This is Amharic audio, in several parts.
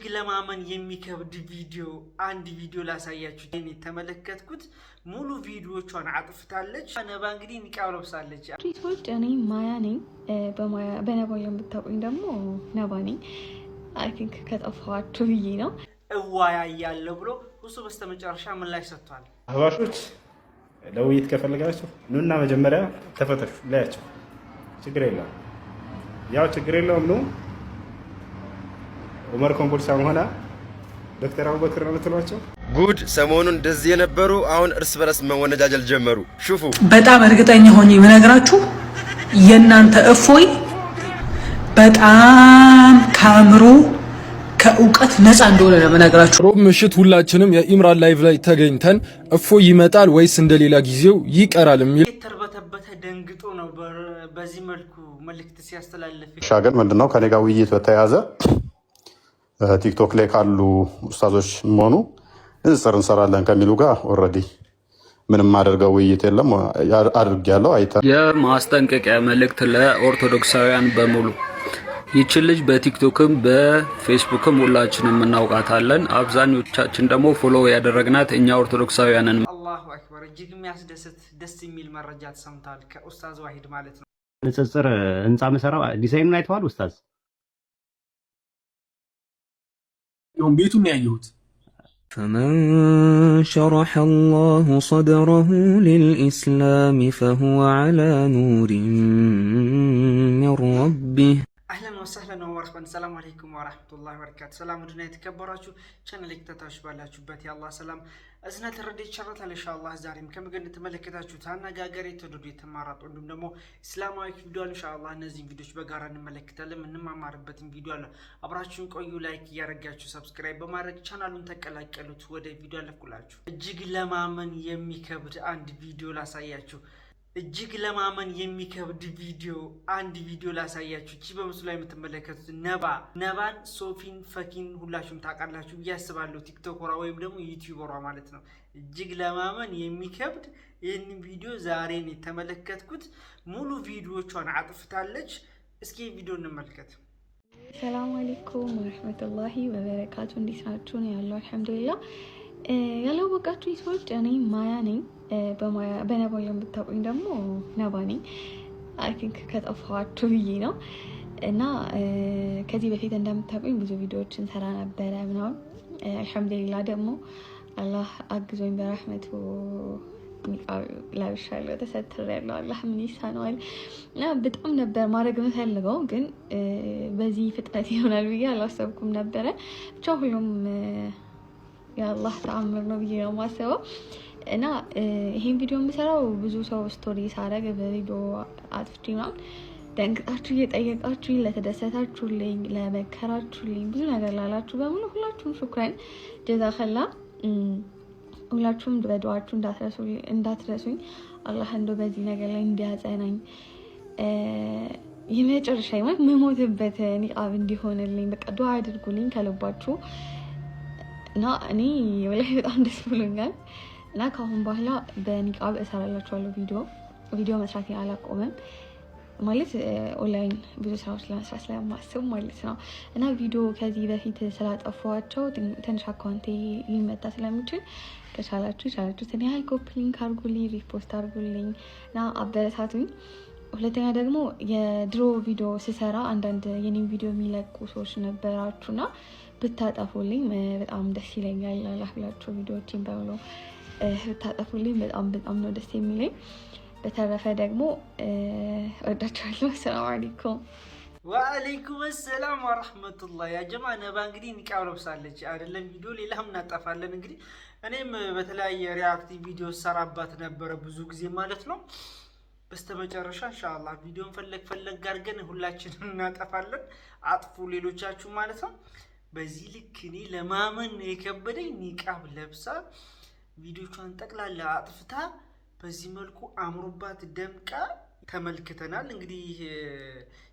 እጅግ ለማመን የሚከብድ ቪዲዮ አንድ ቪዲዮ ላሳያችሁ። እኔ ተመለከትኩት ሙሉ ቪዲዮቿን አጥፍታለች። ነባ እንግዲህ ኒቃብ ለብሳለች። ትሪቶች እኔ ማያ ነኝ። በነባ የምታውቁኝ ደግሞ ነባ ነኝ። አይ ቲንክ ከጠፋችሁ ብዬ ነው እዋያ ያለው ብሎ እሱ በስተመጨረሻ ምላሽ ሰጥቷል። አህባሾች ለውይይት ከፈለጋችሁ ኑና መጀመሪያ ተፈተሹ ላያቸው ችግር የለውም። ያው ችግር የለውም ነው ዑመር ኮምቦልቻም ሆነ ዶክተር አቡበክር ነው የምትሏቸው ጉድ። ሰሞኑን እንደዚህ የነበሩ አሁን እርስ በርስ መወነጃጀል ጀመሩ። ሹፉ በጣም እርግጠኛ ሆኜ የምነግራችሁ የእናንተ እፎይ በጣም ካምሮ ከእውቀት ነፃ እንደሆነ ነው የምነግራችሁ። ሮብ ምሽት ሁላችንም የኢምራን ላይቭ ላይ ተገኝተን እፎይ ይመጣል ወይስ እንደሌላ ጊዜው ይቀራል የሚል ተርበተበተ ደንግጦ ነው በዚህ መልኩ መልእክት ሲያስተላልፍ። ሻገር ምንድነው ከኔ ጋር ውይይት በተያያዘ ቲክቶክ ላይ ካሉ ኡስታዞች መሆኑ ንጽጽር እንሰራለን ከሚሉ ጋር ኦልሬዲ ምንም አድርገው ውይይት የለም አድርጌያለሁ። የማስጠንቀቂያ መልእክት ለኦርቶዶክሳውያን በሙሉ ይቺ ልጅ በቲክቶክም በፌስቡክም ሁላችንም እናውቃታለን። አብዛኞቻችን ደግሞ ፎሎ ያደረግናት እኛ ኦርቶዶክሳውያንን። አላሁ አክበር። እጅግ የሚያስደስት ደስ የሚል መረጃ ተሰምቷል ከኡስታዝ ዋሂድ ማለት ነው። ንጽጽር ህንጻ መሰራው ዲዛይኑን አይተዋል ኡስታዝ? ቤቱን ያየሁት فمن شرح الله صدره للإسلام فهو على نور من ربه አህለን ወሰህለን ወመርሐበን። ሰላም አለይኩም ወራህመቱላሂ ወበረካቱ። ሰላም ወድና የተከበራችሁ ቻናል ተከታታዮች ባላችሁበት የአላህ ሰላም እዝነት ረድኤት ይቸራል ኢንሻአላህ። ዛሬም ከምግብ እንደተመለከታችሁት አነጋገር የተወደዱ የተማራጡ እንዲሁም ደግሞ እስላማዊ ቪዲዮ ኢንሻአላህ እነዚህን ቪዲዮዎች በጋራ እንመለከታለን። እንማማርበትን ቪዲዮ አለ። አብራችሁን ቆዩ። ላይክ እያደረጋችሁ ሰብስክራይብ በማድረግ ቻናሉን ተቀላቀሉት። ወደ ቪዲዮ አለፍኩላችሁ። እጅግ ለማመን የሚከብድ አንድ ቪዲዮ ላሳያችሁ። እጅግ ለማመን የሚከብድ ቪዲዮ አንድ ቪዲዮ ላሳያችሁ። እቺ በምስሉ ላይ የምትመለከቱት ነባን ሶፊን ፈኪን ሁላችሁም ታውቃላችሁ ብዬ አስባለሁ። ቲክቶከሯ ወይም ደግሞ ዩቲዩበሯ ማለት ነው። እጅግ ለማመን የሚከብድ ይህንን ቪዲዮ ዛሬ ነው የተመለከትኩት። ሙሉ ቪዲዮቿን አጥፍታለች። እስኪ ቪዲዮ እንመልከት። ሰላም አለይኩም ወራህመቱላሂ ወበረካቱ። እንዴት ናችሁ? ነው ያለው አልሐምዱሊላህ። ያላወቃችሁ ሰዎች እኔ ማያ ነኝ። በነባ የምታውቁኝ ደግሞ ነባ ነኝ። አይ ቲንክ ከጠፋችሁ ብዬ ነው እና ከዚህ በፊት እንደምታውቁኝ ብዙ ቪዲዮዎችን ሰራ ነበረ ምናምን። አልሐምዱሊላህ ደግሞ አላህ አግዞኝ በረህመቱ ኒቃብ ለብሻለሁ፣ ተሰትሬያለሁ። አላህ ምን ይሳነዋል እና በጣም ነበር ማድረግ የምፈልገው ግን በዚህ ፍጥነት ይሆናል ብዬ አላሰብኩም ነበረ። ብቻ ሁሉም የአላህ ተአምር ነው ብዬ ነው የማስበው እና ይሄን ቪዲዮ የምሰራው ብዙ ሰው ስቶሪ ሳረግ በቪዲዮ አጥፍቼ ምናምን ደንግጣችሁ እየጠየቃችሁኝ ለተደሰታችሁልኝ፣ ለመከራችሁልኝ፣ ብዙ ነገር ላላችሁ በሙሉ ሁላችሁም ሹክራን ጀዛከላ። ሁላችሁም በዱዓችሁ እንዳትረሱኝ። አላህ እንደው በዚህ ነገር ላይ እንዲያጸናኝ የመጨረሻ የምሞትበት ኒቃብ እንዲሆንልኝ በቃ ዱዓ አድርጉልኝ ከልባችሁ እና እኔ ወላሂ በጣም ደስ ብሎኛል። እና ከአሁን በኋላ በኒቃብ እሰራላችኋለሁ። ቪዲዮ መስራት አላቆምም ማለት ኦንላይን ብዙ ስራዎች ለመስራት ስለማስብ ማለት ነው። እና ቪዲዮ ከዚህ በፊት ስላጠፋኋቸው ትንሽ አካውንቴ ሊመታ ስለሚችል ከቻላችሁ ትንሽ ያህል ኮፒ ሊንክ አድርጉልኝ፣ ሪፖስት አድርጉልኝ እና አበረታቱኝ። ሁለተኛ ደግሞ የድሮ ቪዲዮ ስሰራ አንዳንድ የኔን ቪዲዮ የሚለቁ ሰዎች ነበራችሁና ብታጠፉልኝ በጣም ደስ ይለኛል። አላህ ብላችሁ ቪዲዮዎችን በሙሉ ብታጠፉልኝ በጣም ነው ደስ የሚለኝ። በተረፈ ደግሞ ወዳችኋለሁ። ሰላም አለይኩም። ወአለይኩም ሰላም ወራህመቱላህ። ያ ጀማ ነባ እንግዲህ ኒቃብ ለብሳለች አይደለም ቪዲዮ ሌላም እናጠፋለን። እንግዲህ እኔም በተለያየ ሪአክቲቭ ቪዲዮ ሰራባት ነበረ ብዙ ጊዜ ማለት ነው። በስተመጨረሻ ኢንሻአላህ ቪዲዮን ፈለግ አድርገን ሁላችንም እናጠፋለን። አጥፉ ሌሎቻችሁ ማለት ነው። በዚህ ልክ እኔ ለማመን የከበደኝ ኒቃብ ለብሳ ቪዲዮቿን ጠቅላላ አጥፍታ በዚህ መልኩ አምሮባት ደምቃ ተመልክተናል። እንግዲህ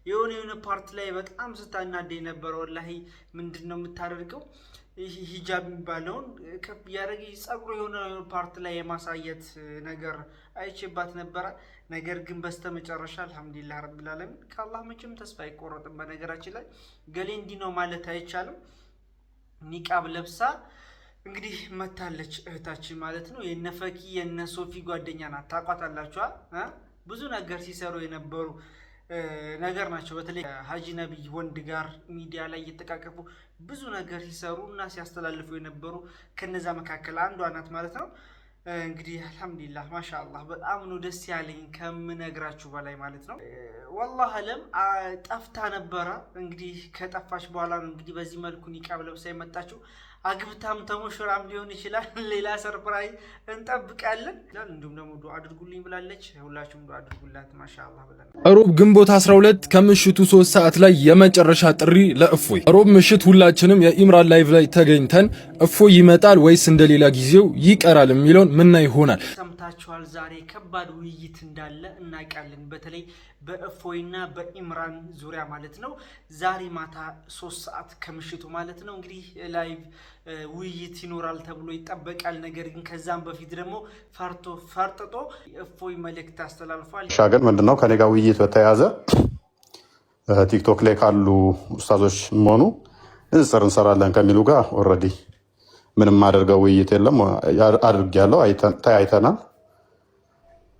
የሆነ ፓርት ላይ በጣም ስታናደኝ ነበር። ወላሂ ምንድነው የምታደርገው ሂጃብ የሚባለውን ከፍ ያረገ ጸጉሩ የሆነ ፓርት ላይ የማሳየት ነገር አይቼባት ነበር። ነገር ግን በስተመጨረሻ አልহামዱሊላህ ረብል ዓለሚን ከአላህ መቼም ተስፋ አይቆረጥም። በነገራችን ላይ ገሌ እንዲህ ነው ማለት አይቻልም። ኒቃብ ለብሳ እንግዲህ መታለች እህታችን ማለት ነው። የነፈኪ የነሶፊ ጓደኛ ናት። ታቋታላችኋ። ብዙ ነገር ሲሰሩ የነበሩ ነገር ናቸው። በተለይ ሀጂ ነብይ ወንድ ጋር ሚዲያ ላይ እየተቃቀፉ ብዙ ነገር ሲሰሩ እና ሲያስተላልፉ የነበሩ ከነዛ መካከል አንዷ ናት ማለት ነው። እንግዲህ አልহামዱሊላህ ማሻአላህ በጣም ነው ደስ ያለኝ ከምነግራችሁ በላይ ማለት ነው። والله አለም ጠፍታ ነበረ። እንግዲህ ከጠፋች በኋላ ነው እንግዲህ በዚህ መልኩ ኒቃብ ለብሳ የመጣችው። አግብታም ተሞሽራም ሊሆን ይችላል። ሌላ ሰርፕራይዝ እንጠብቃለን። እንዲሁም ደግሞ ዱአ አድርጉልኝ ብላለች። ሁላችሁም ዱአ አድርጉላት ማሻአላህ ብለን ሮብ ግንቦት 12 ከምሽቱ 3 ሰዓት ላይ የመጨረሻ ጥሪ ለእፎይ። ሮብ ምሽት ሁላችንም የኢምራን ላይቭ ላይ ተገኝተን እፎይ ይመጣል ወይስ እንደሌላ ጊዜው ይቀራል የሚለውን ምና ይሆናል። ሰምታችኋል። ዛሬ ከባድ ውይይት እንዳለ እናውቃለን። በተለይ በእፎይና በኢምራን ዙሪያ ማለት ነው። ዛሬ ማታ 3 ሰዓት ከምሽቱ ማለት ነው እንግዲህ ላይቭ ውይይት ይኖራል ተብሎ ይጠበቃል። ነገር ግን ከዛም በፊት ደግሞ ፈርጥጦ እፎይ መልእክት አስተላልፏል። ሻገር ምንድነው ከኔ ጋር ውይይት በተያያዘ ቲክቶክ ላይ ካሉ ኡስታዞች መሆኑ ንጽጽር እንሰራለን ከሚሉ ጋር ኦልሬዲ ምንም አድርገው ውይይት የለም። አድርጌያለሁ፣ ተያይተናል።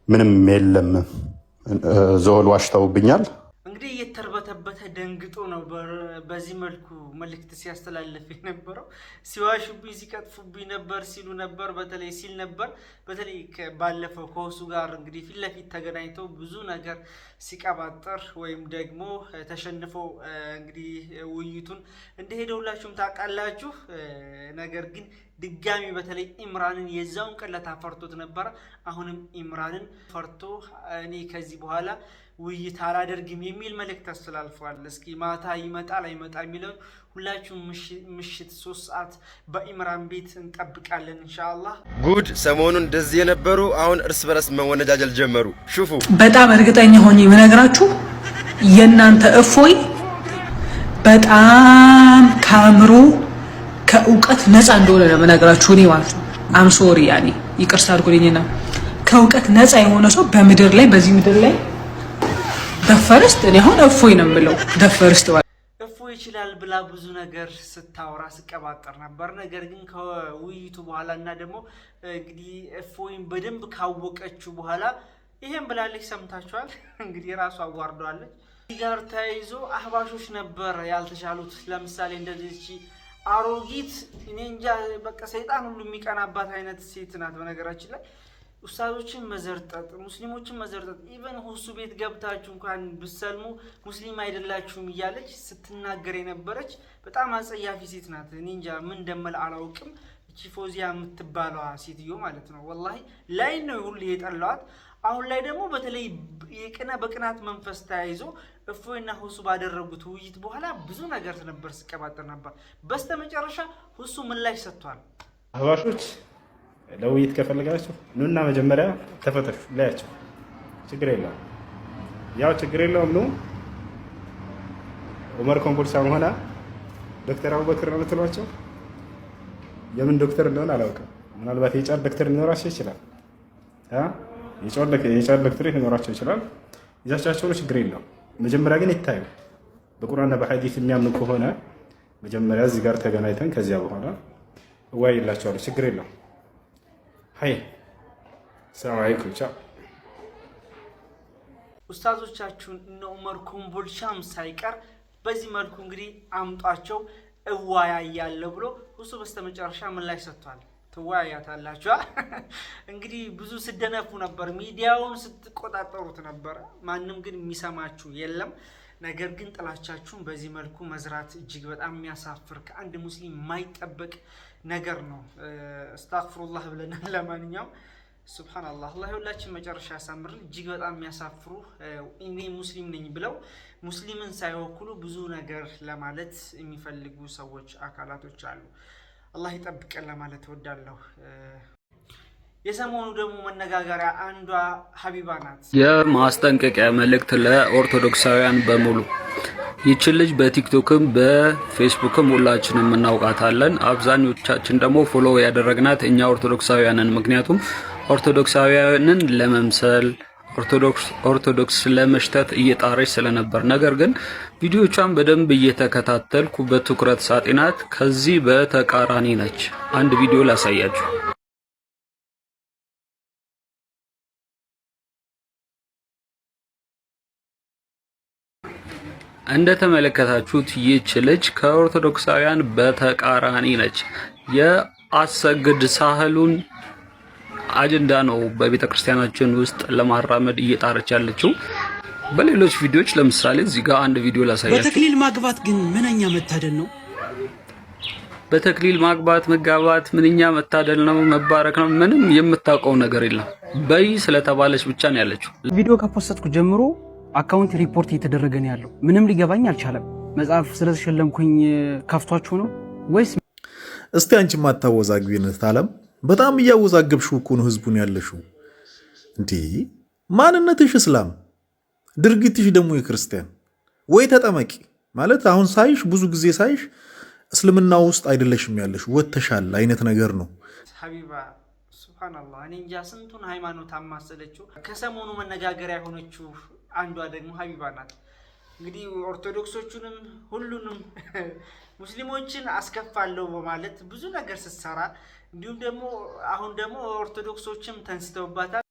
ምንም የለም። ዞል ዋሽተውብኛል። እንግዲህ እየተርበተበተ ደንግጦ ነው በዚህ መልኩ መልእክት ሲያስተላልፍ የነበረው። ሲዋሹብኝ ሲቀጥፉብኝ ነበር ሲሉ ነበር። በተለይ ሲል ነበር በተለይ ባለፈው ከወሱ ጋር እንግዲህ ፊት ለፊት ተገናኝተው ብዙ ነገር ሲቀባጥር ወይም ደግሞ ተሸንፈው እንግዲህ ውይይቱን እንደሄደውላችሁም ታውቃላችሁ። ነገር ግን ድጋሚ በተለይ ኢምራንን የዛውን ቀለታ ፈርቶት ነበር። አሁንም ኢምራንን ፈርቶ እኔ ከዚህ በኋላ ውይይት አላደርግም የሚል መልእክት አስተላልፏል። እስኪ ማታ ይመጣል አይመጣ የሚለው ሁላችሁም ምሽት 3 ሰዓት በኢምራን ቤት እንጠብቃለን ኢንሻአላህ። ጉድ! ሰሞኑን እንደዚህ የነበሩ አሁን እርስ በርስ መወነጃጀል ጀመሩ። ሹፉ በጣም እርግጠኛ ሆኜ የምነግራችሁ የእናንተ እፎይ በጣም ከአእምሮ ከእውቀት ነፃ እንደሆነ ነው የምነግራችሁ እኔ ማለት ነው። አም ሶሪ ያኔ ይቅርታ አድርጉልኝና ከእውቀት ነፃ የሆነ ሰው በምድር ላይ በዚህ ምድር ላይ ደፈርስት እኔ አሁን እፎይ ነው የምለው። ደፈርስት እፎይ ይችላል ብላ ብዙ ነገር ስታወራ ስቀባጠር ነበር። ነገር ግን ከውይይቱ በኋላ እና ደግሞ እንግዲህ እፎይን በደንብ ካወቀችው በኋላ ይሄን ብላለች። ሰምታችኋል። እንግዲህ ራሱ አዋርዷለች። እዚህ ጋር ተያይዞ አህባሾች ነበር ያልተሻሉት። ለምሳሌ እንደዚህ አሮጊት እኔ እንጃ በቃ ሰይጣን ሁሉ የሚቀናባት አይነት ሴት ናት። በነገራችን ላይ ኡስታዞችን መዘርጠጥ፣ ሙስሊሞችን መዘርጠጥ፣ ኢቨን ሁሱ ቤት ገብታችሁ እንኳን ብሰልሙ ሙስሊም አይደላችሁም እያለች ስትናገር የነበረች በጣም አጸያፊ ሴት ናት። እኔ እንጃ ምን እንደምል አላውቅም። እቺ ፎዚያ የምትባለዋ ሴትዮ ማለት ነው ወላሂ ላይ ነው ሁሉ የጠላዋት። አሁን ላይ ደግሞ በተለይ በቅናት መንፈስ ተያይዞ እፎይና ሁሱ ባደረጉት ውይይት በኋላ ብዙ ነገር ነበር ሲቀባጠር ነበር። በስተመጨረሻ ሁሱ ምላሽ ሰጥቷል። አህባሾች ለውይይት ከፈለጋችሁ ኑና መጀመሪያ ተፈተሹ፣ ላያቸው ችግር የለውም። ያው ችግር የለውም ነው ዑመር ኮምቦልቻም ሆነ ዶክተር አቡበክር ነው የምትሏቸው። የምን ዶክተር እንደሆነ አላውቅም። ምናልባት የጫት ዶክተር ሊኖራቸው ይችላል። የጫት ዶክተር ሊኖራቸው ይችላል። ይዛቻቸው ነው፣ ችግር የለውም። መጀመሪያ ግን ይታዩ በቁርአንና በሐዲስ የሚያምኑ ከሆነ መጀመሪያ እዚህ ጋር ተገናኝተን ከዚያ በኋላ እወያይላቸዋለሁ። ችግር የለውም። ሀይ ሰላም አለይኩም ቻው። ኡስታዞቻችሁን እነ ዑመር ኮምቦልቻም ሳይቀር በዚህ መልኩ እንግዲህ አምጧቸው እወያያለሁ ብሎ ሁሱ በስተመጨረሻ ምላሽ ሰጥቷል። ትወያያታላችሁ እንግዲህ ብዙ ስደነፉ ነበር፣ ሚዲያውን ስትቆጣጠሩት ነበር። ማንም ግን የሚሰማችሁ የለም። ነገር ግን ጥላቻችሁን በዚህ መልኩ መዝራት እጅግ በጣም የሚያሳፍር ከአንድ ሙስሊም የማይጠበቅ ነገር ነው። አስተግፍሩላህ ብለናል። ለማንኛውም ሱብሃንአላህ አላህ ሁላችን መጨረሻ ያሳምርን። እጅግ በጣም የሚያሳፍሩ እኔ ሙስሊም ነኝ ብለው ሙስሊምን ሳይወክሉ ብዙ ነገር ለማለት የሚፈልጉ ሰዎች አካላቶች አሉ። አላህ ይጠብቀን ለማለት እወዳለሁ። የሰሞኑ ደግሞ መነጋገሪያ አንዷ ሀቢባ ናት። የማስጠንቀቂያ መልእክት ለኦርቶዶክሳውያን በሙሉ ይችን ልጅ በቲክቶክም በፌስቡክም ሁላችንም እናውቃታለን። አብዛኞቻችን ደግሞ ፎሎ ያደረግናት እኛ ኦርቶዶክሳውያንን፣ ምክንያቱም ኦርቶዶክሳውያንን ለመምሰል ኦርቶዶክስ ለመሽተት እየጣረች ስለነበር፣ ነገር ግን ቪዲዮቿን በደንብ እየተከታተልኩ በትኩረት ሳጤናት ከዚህ በተቃራኒ ነች። አንድ ቪዲዮ ላሳያችሁ። እንደተመለከታችሁት ይህች ልጅ ከኦርቶዶክሳውያን በተቃራኒ ነች። የአሰግድ ሳህሉን አጀንዳ ነው በቤተ ክርስቲያናችን ውስጥ ለማራመድ እየጣረች ያለችው። በሌሎች ቪዲዮዎች ለምሳሌ እዚህ ጋር አንድ ቪዲዮ ላሳያችሁ። በተክሊል ማግባት ግን ምንኛ መታደል ነው። በተክሊል ማግባት መጋባት ምንኛ መታደል ነው፣ መባረክ ነው። ምንም የምታውቀው ነገር የለም። በይ ስለተባለች ብቻ ነው ያለችው። ቪዲዮ ከፖስትኩ ጀምሮ አካውንት ሪፖርት እየተደረገ ነው ያለው። ምንም ሊገባኝ አልቻለም። መጽሐፍ ስለተሸለምኩኝ ከፍቷችሁ ነው ወይስ? እስቲ አንቺ ማታወዛግቢነት አለም በጣም እያወዛገብሽው እኮ ነው ህዝቡን ያለሽው። እንዴ ማንነትሽ እስላም፣ ድርጊትሽ ደግሞ የክርስቲያን። ወይ ተጠመቂ ማለት አሁን ሳይሽ ብዙ ጊዜ ሳይሽ እስልምና ውስጥ አይደለሽም ያለሽ ወተሻል አይነት ነገር ነው። ሀቢባ ሱብሃንአላህ፣ እኔ እንጃ ስንቱን ሃይማኖት አማሰለችው። ከሰሞኑ መነጋገሪያ የሆነችው አንዷ ደግሞ ሀቢባ ናት። እንግዲህ ኦርቶዶክሶቹንም ሁሉንም ሙስሊሞችን አስከፋለሁ በማለት ብዙ ነገር ስትሰራ፣ እንዲሁም ደግሞ አሁን ደግሞ ኦርቶዶክሶችም ተንስተውባታል።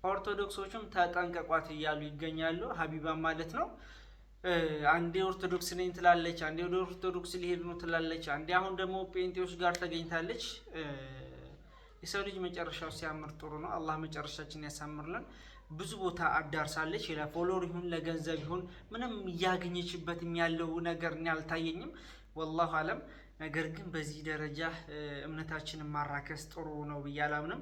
ኦርቶዶክሶችም ተጠንቀቋት እያሉ ይገኛሉ። ሀቢባ ማለት ነው። አንዴ ኦርቶዶክስ ነኝ ትላለች፣ አንዴ ወደ ኦርቶዶክስ ሊሄድ ነው ትላለች፣ አንዴ አሁን ደግሞ ጴንጤዎች ጋር ተገኝታለች። የሰው ልጅ መጨረሻው ሲያምር ጥሩ ነው። አላህ መጨረሻችን ያሳምርልን። ብዙ ቦታ አዳርሳለች። ለፎሎወር ይሁን ለገንዘብ ይሁን ምንም እያገኘችበትም ያለው ነገር እኔ አልታየኝም፣ ወላሁ አለም። ነገር ግን በዚህ ደረጃ እምነታችንን ማራከስ ጥሩ ነው ብዬ አላምንም።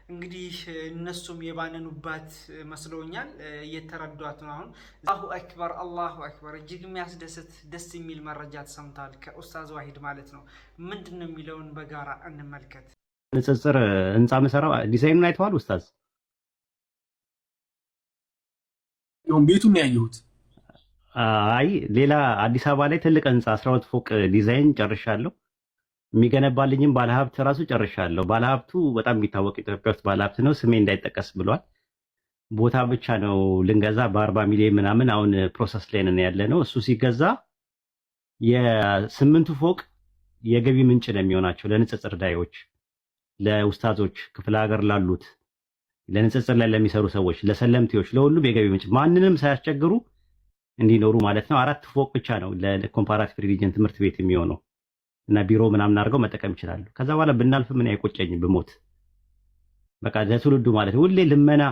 እንግዲህ እነሱም የባነኑባት መስሎኛል፣ እየተረዷት ነው አሁን። አላሁ አክበር አላሁ አክበር። እጅግ የሚያስደስት ደስ የሚል መረጃ ተሰምቷል ከኡስታዝ ዋሂድ ማለት ነው። ምንድን ነው የሚለውን በጋራ እንመልከት። ንጽጽር ህንፃ መሰራው ዲዛይኑን አይተዋል ኡስታዝ? ቤቱን ያየሁት። አይ ሌላ አዲስ አበባ ላይ ትልቅ ህንፃ 12 ፎቅ ዲዛይን ጨርሻለሁ። የሚገነባልኝም ባለሀብት ራሱ ጨርሻለሁ። ባለሀብቱ በጣም የሚታወቅ ኢትዮጵያ ውስጥ ባለሀብት ነው። ስሜ እንዳይጠቀስ ብሏል። ቦታ ብቻ ነው ልንገዛ በ40 ሚሊዮን ምናምን አሁን ፕሮሰስ ላይ ነን ያለ ነው። እሱ ሲገዛ የ8ቱ ፎቅ የገቢ ምንጭ ነው የሚሆናቸው ለንጽጽር ዳዮች፣ ለኡስታዞች፣ ክፍለ ሀገር ላሉት፣ ለንጽጽር ላይ ለሚሰሩ ሰዎች፣ ለሰለምቴዎች፣ ለሁሉም የገቢ ምንጭ ማንንም ሳያስቸግሩ እንዲኖሩ ማለት ነው። 4 ፎቅ ብቻ ነው ለኮምፓራቲቭ ሪሊጅን ትምህርት ቤት የሚሆነው እና ቢሮ ምናምን አድርገው መጠቀም ይችላሉ። ከዛ በኋላ ብናልፍ ምን አይቆጨኝም ብሞት። በቃ ለትውልዱ ማለት ነው። ሁሌ ልመና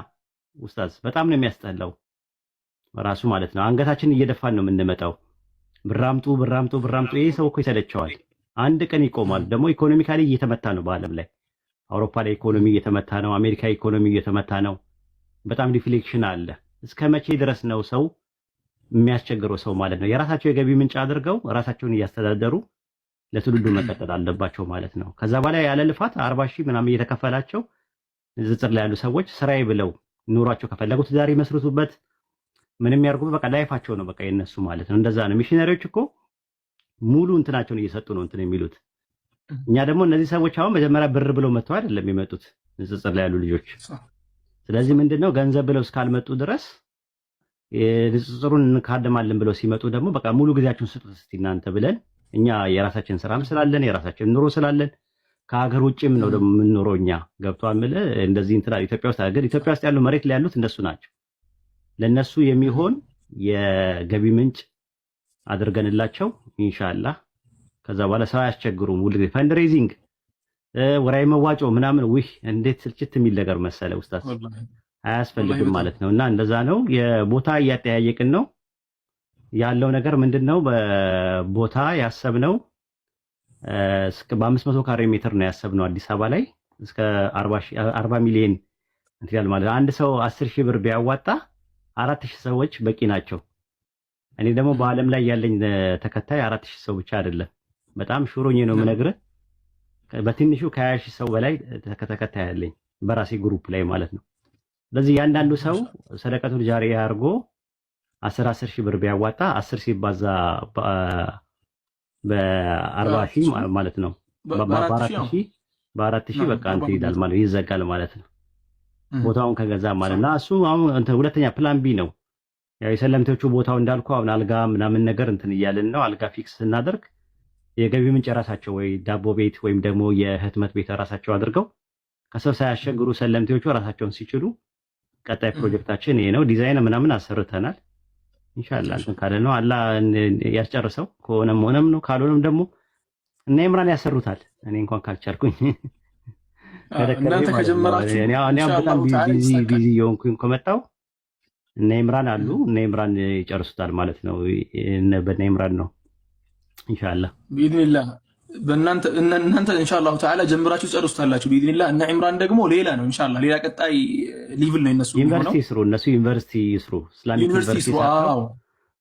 ኡስታዝ በጣም ነው የሚያስጠላው ራሱ ማለት ነው። አንገታችንን እየደፋን ነው የምንመጣው። ብራምጡ ብራምጡ ብራምጡ። ይሄ ሰው እኮ ይሰለቸዋል። አንድ ቀን ይቆማል። ደግሞ ኢኮኖሚካሊ እየተመታ ነው በአለም ላይ። አውሮፓ ላይ ኢኮኖሚ እየተመታ ነው። አሜሪካ ኢኮኖሚ እየተመታ ነው። በጣም ዲፍሌክሽን አለ። እስከ መቼ ድረስ ነው ሰው የሚያስቸግረው ሰው ማለት ነው? የራሳቸው የገቢ ምንጭ አድርገው ራሳቸውን እያስተዳደሩ ለትውልዱ መቀጠል አለባቸው ማለት ነው። ከዛ በኋላ ያለ ልፋት 40 ሺህ ምናምን እየተከፈላቸው ንጽጽር ላይ ያሉ ሰዎች ስራዬ ብለው ኑሯቸው ከፈለጉት ዛሬ መስርቱበት ምንም ያርጉ በቃ ላይፋቸው ነው በቃ የነሱ ማለት ነው። እንደዛ ነው። ሚሽነሪዎች እኮ ሙሉ እንትናቸውን እየሰጡ ነው እንትን የሚሉት። እኛ ደግሞ እነዚህ ሰዎች አሁን መጀመሪያ ብር ብለው መጥተው አይደለም የመጡት ንጽጽር ላይ ያሉ ልጆች። ስለዚህ ምንድነው ገንዘብ ብለው እስካልመጡ ድረስ ንጽጽሩን እንካደማለን ብለው ሲመጡ ደግሞ በቃ ሙሉ ጊዜያችሁን ስጡት እስቲ እናንተ ብለን እኛ የራሳችን ስራም ስላለን የራሳችን ኑሮ ስላለን ከሀገር ውጭም ነው ደግሞ የምንኖረው እኛ ገብቷል ምለ እንደዚህ እንትና ኢትዮጵያ ውስጥ ሀገር ኢትዮጵያ ውስጥ ያሉ መሬት ላይ ያሉት እንደሱ ናቸው። ለነሱ የሚሆን የገቢ ምንጭ አድርገንላቸው ኢንሻአላህ ከዛ በኋላ ሰው አያስቸግሩም። ሁሉ ጊዜ ፈንድሬዚንግ ወራይ መዋጮ ምናምን ውይ እንዴት ስልችት የሚል ነገር መሰለ ኡስታዝ አያስፈልግም ማለት ነው። እና እንደዛ ነው። የቦታ እያጠያየቅን ነው ያለው ነገር ምንድነው? በቦታ ያሰብነው እስከ በ500 ካሬ ሜትር ነው ያሰብነው አዲስ አበባ ላይ እስከ 40 ሚሊዮን እንትን ማለት አንድ ሰው 10 ሺህ ብር ቢያዋጣ 4000 ሰዎች በቂ ናቸው። እኔ ደግሞ በአለም ላይ ያለኝ ተከታይ 4000 ሰው ብቻ አይደለም፣ በጣም ሹሮኝ ነው የምነግርህ። በትንሹ ከ20 ሺህ ሰው በላይ ተከታይ ያለኝ በራሴ ግሩፕ ላይ ማለት ነው። ስለዚህ ያንዳንዱ ሰው ሰደቀቱል ጃሪያ አድርጎ 10 ሺህ ብር ቢያዋጣ 10 ሲባዛ በ40 ሺህ ማለት ነው በ4000 በ4000 በቃ እንትን ይላል ማለት ይዘጋል ማለት ነው። ቦታውን ከገዛ ማለትና እሱ አሁን እንትን ሁለተኛ ፕላን ቢ ነው። ያው የሰለምቴዎቹ ቦታው እንዳልኩ አሁን አልጋ ምናምን ነገር እንትን እያልን ነው። አልጋ ፊክስ ስናደርግ የገቢ ምንጭ ራሳቸው ወይ ዳቦ ቤት ወይም ደግሞ የህትመት ቤት ራሳቸው አድርገው ከሰው ሳያስቸግሩ ሰለምቴዎቹ ራሳቸውን ሲችሉ ቀጣይ ፕሮጀክታችን ይሄ ነው። ዲዛይን ምናምን አሰርተናል። ኢንሻአላህ እንትን ካለ ነው አላህ ያስጨርሰው። ሆነም ነው ካልሆነም ደግሞ እና ኢምራን ያሰሩታል። እኔ እንኳን ካልቻልኩኝ እናንተ ከጀመራችሁ እኔ በጣም ቢዚ የሆንኩኝ ከመጣው እነ ኢምራን አሉ። እነ ኢምራን ይጨርሱታል ማለት ነው። በእነ ኢምራን ነው ኢንሻአላህ ቢኢዝኒላህ። እናንተ ኢንሻአላህ ተዓላ ጀምራችሁ ጨርሱታላችሁ ቢኢዝኒላህ። እነ ኢምራን ደግሞ ሌላ ነው ኢንሻአላህ፣ ሌላ ቀጣይ ሊቭል ነው እነሱ ዩኒቨርሲቲ ይስሩ። እነሱ ዩኒቨርሲቲ ይስሩ፣ እስላሚክ ዩኒቨርሲቲ ይስሩ።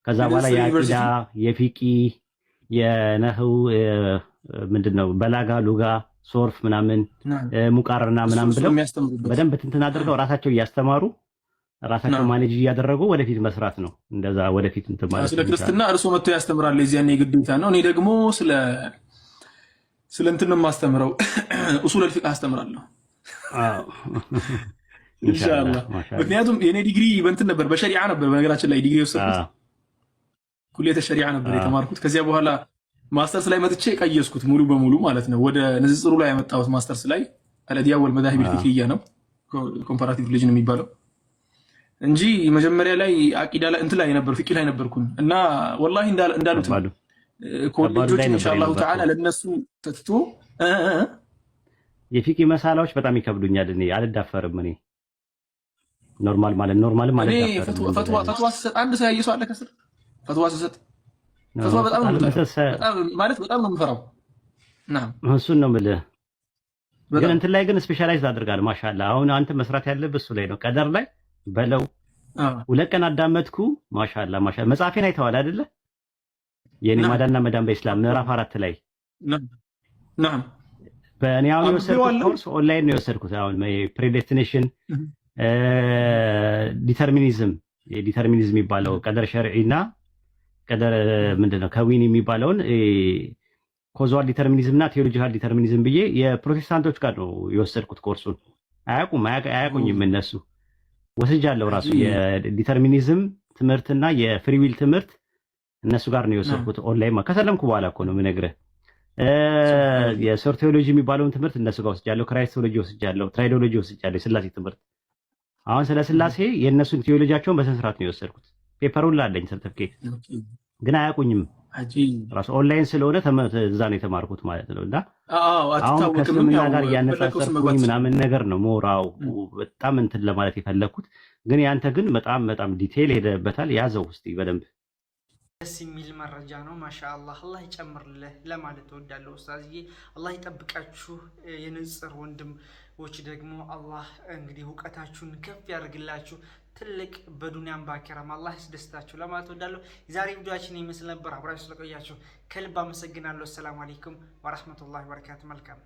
ከዛ በኋላ የአቂዳ የፊቂ የነህው ምንድነው በላጋ ሉጋ ሶርፍ ምናምን ሙቃረና ምናምን ብለው በደንብ እንትን አድርገው ራሳቸው እያስተማሩ ራሳቸው ማኔጅ እያደረጉ ወደፊት መስራት ነው። እንደዛ ወደፊት እንትን ማለት ስለ ክርስትና እርሶ መጥቶ ያስተምራል። የዚያኔ ግዴታ ነው። እኔ ደግሞ ስለ እንትን ነው የማስተምረው። ኡሱል አልፊቅህ አስተምራለሁ ኢንሻአላህ። ምክንያቱም የኔ ዲግሪ በእንትን ነበር፣ በሸሪዓ ነበር። በነገራችን ላይ ዲግሪ ወሰድኩት ኩሊየተ ሸሪዓ ነበር የተማርኩት። ከዚያ በኋላ ማስተርስ ላይ መጥቼ ቀየስኩት ሙሉ በሙሉ ማለት ነው። ወደ ንጽጽሩ ላይ ያመጣሁት ማስተርስ ላይ አልአዲያ ወልመዛሂብ አልፊቅህያ ነው፣ ኮምፓራቲቭ ሪሊጅን የሚባለው እንጂ መጀመሪያ ላይ አቂዳ ላይ እንትን ላይ ነበር፣ ፍቂ ላይ ነበርኩኝ። እና ወላሂ እንዳሉት ኮሌጆች ኢንሻአላህ ተዓላ ለነሱ ተትቶ የፊቂ መሳላዎች በጣም ይከብዱኛል። እኔ አልዳፈርም። እኔ ኖርማል ማለት ኖርማልም ማለት ፈትዋ ሲሰጥ አንድ ሰው ያየሰው አለ ከስር ፈትዋ ሲሰጥ ፈትዋ በጣም ነው ማለት በጣም ነው የምፈራው። እሱን ነው የምልህ። ግን እንትን ላይ ግን ስፔሻላይዝ አድርጋለሁ። ማሻአላህ አሁን አንተ መስራት ያለብህ እሱ ላይ ነው። ቀደር ላይ በለው 2 ቀን አዳመጥኩ። ማሻአላህ መጽሐፌን አይተዋል አይደለ? የኔ ማዳንና መዳን በእስላም ምዕራፍ 4 ላይ ነዓም። በእኔ አሁን የወሰድኩት ኮርስ ኦንላይን ነው የወሰድኩት። አሁን ፕሬዴስቲኔሽን ዲተርሚኒዝም የሚባለው ቀደር ሸርዒና ቀደር ምንድነው ከዊን የሚባለውን ኮዛል ዲተርሚኒዝም እና ቴዎሎጂካል ዲተርሚኒዝም ብዬ የፕሮቴስታንቶች ጋር ነው የወሰድኩት ኮርሱን። አያውቁኝም እነሱ። ወስጃለሁ ራሱ የዲተርሚኒዝም ትምህርትና የፍሪዊል ትምህርት እነሱ ጋር ነው የወሰድኩት ኦንላይን። ከሰለምኩ በኋላ እኮ ነው የምነግርህ። የሶርቴዎሎጂ የሚባለውን ትምህርት እነሱ ጋር ወስጃለሁ። ክራይስቶሎጂ ወስጃለሁ። ትራይዶሎጂ ወስጃለሁ። የስላሴ ትምህርት። አሁን ስለ ስላሴ የእነሱን ቴዎሎጂያቸውን በስነ ስርዓት ነው የወሰድኩት። ፔፐሩን ላለኝ ሰርቲፊኬት ግን አያውቁኝም። ራሱ ኦንላይን ስለሆነ እዛ ነው የተማርኩት ማለት ነው። እና አሁን ከእስልምና ጋር እያነጻጸርኩኝ ምናምን ነገር ነው ሞራው በጣም እንትን ለማለት የፈለግኩት። ግን ያንተ ግን በጣም ዲቴይል ሄደበታል። ያዘው እስቲ በደንብ ደስ የሚል መረጃ ነው። ማሻአላህ አላህ ይጨምርልህ ለማለት እወዳለሁ። ኡስታዝዬ አላህ ይጠብቃችሁ። የንጽር ወንድሞች ደግሞ አላህ እንግዲህ እውቀታችሁን ከፍ ያደርግላችሁ። ትልቅ በዱንያም ባኪራም አላህ ያስደስታችሁ ለማለት እወዳለሁ። የዛሬ ቪዲዮአችን ይመስል ነበር። አብራችሁ ስለቆያችሁ ከልብ አመሰግናለሁ። ሰላም አለይኩም ወራህመቱላሂ ወበረካቱ። መልካም